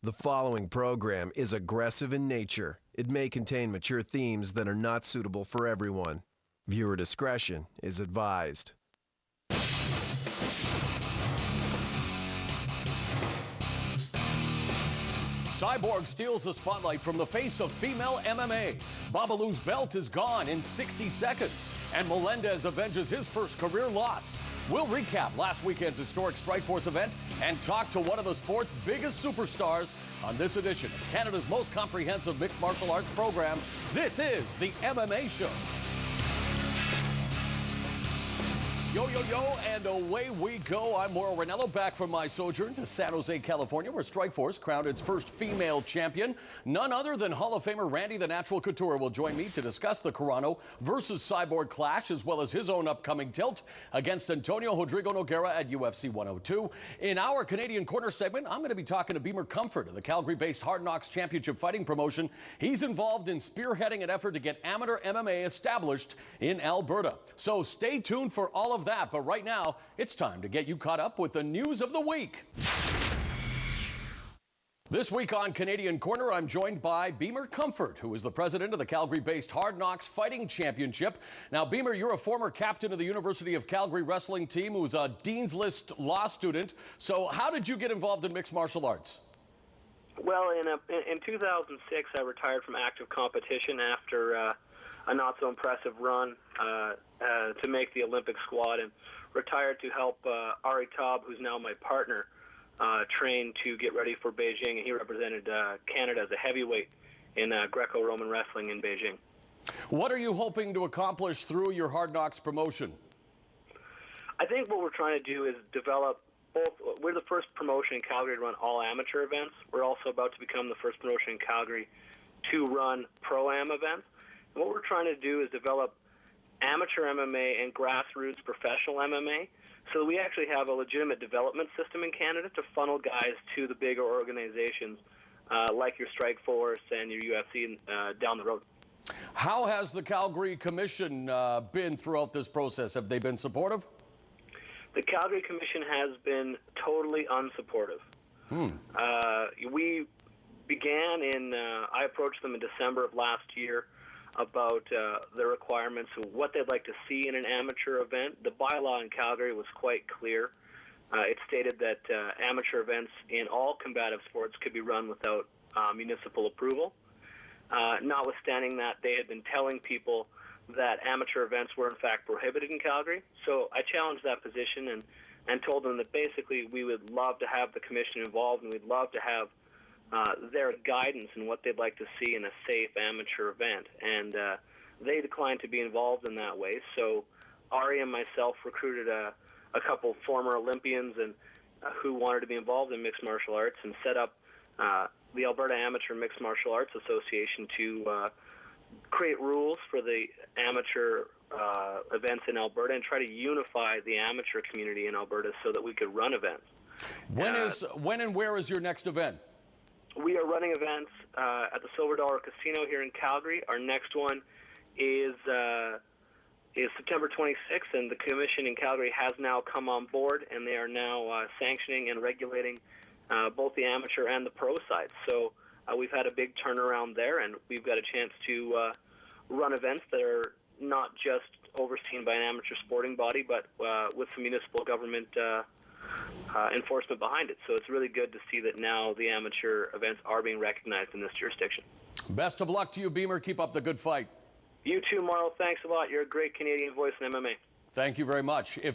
The following program is aggressive in nature. It may contain mature themes that are not suitable for everyone. Viewer discretion is advised. Cyborg steals the spotlight from the face of female MMA. Babalu's belt is gone in 60 seconds, and Melendez avenges his first career loss. We'll recap last weekend's historic Strikeforce event and talk to one of the sport's biggest superstars on this edition of Canada's most comprehensive mixed martial arts program. This is the MMA Show. Yo, yo, yo, and away we go. I'm Mauro Ranallo, back from my sojourn to San Jose, California, where Strikeforce crowned its first female champion. None other than Hall of Famer Randy the Natural Couture will join me to discuss the Carano versus Cyborg clash, as well as his own upcoming tilt against Antonio Rodrigo Nogueira at UFC 102. In our Canadian Corner segment, I'm going to be talking to Beamer Comfort of the Calgary-based Hard Knocks Championship Fighting promotion. He's involved in spearheading an effort to get amateur MMA established in Alberta. So stay tuned for all of that, but right now it's time to get you caught up with the news of the week. This week on Canadian Corner, I'm joined by Beamer Comfort, who is the president of the Calgary-based Hard Knocks Fighting Championship. Now, Beamer, you're a former captain of the University of Calgary wrestling team who was a Dean's List law student. So how did you get involved in mixed martial arts? Well, in 2006, I retired from active competition after a not-so-impressive run to make the Olympic squad, and retired to help Ari Taub, who's now my partner, train to get ready for Beijing. And he represented Canada as a heavyweight in Greco-Roman wrestling in Beijing. What are you hoping to accomplish through your Hard Knocks promotion? I think what we're trying to do is develop both. We're the first promotion in Calgary to run all amateur events. We're also about to become the first promotion in Calgary to run pro-am events. And what we're trying to do is develop amateur MMA and grassroots professional MMA, so that we actually have a legitimate development system in Canada to funnel guys to the bigger organizations like your Strikeforce and your UFC down the road. How has the Calgary Commission been throughout this process? Have they been supportive? The Calgary Commission has been totally unsupportive. We began I approached them in December of last year about the requirements of what they'd like to see in an amateur event. The bylaw in Calgary was quite clear. It stated that amateur events in all combative sports could be run without municipal approval. Notwithstanding that, they had been telling people that amateur events were in fact prohibited in Calgary. So I challenged that position and told them that basically we would love to have the commission involved, and we'd love to have their guidance in what they'd like to see in a safe amateur event. And they declined to be involved in that way. So Ari and myself recruited a couple former Olympians and who wanted to be involved in mixed martial arts, and set up the Alberta Amateur Mixed Martial Arts Association to create rules for the amateur events in Alberta and try to unify the amateur community in Alberta so that we could run events. When and where is your next event? We are running events at the Silver Dollar Casino here in Calgary. Our next one is September 26th, and the commission in Calgary has now come on board, and they are now sanctioning and regulating both the amateur and the pro side. So we've had a big turnaround there, and we've got a chance to run events that are not just overseen by an amateur sporting body, but with some municipal government enforcement behind it. So it's really good to see that now the amateur events are being recognized in this jurisdiction. Best of luck to you, Beamer. Keep up the good fight. You too, Mauro. Thanks a lot. You're a great Canadian voice in MMA. Thank you very much. If you're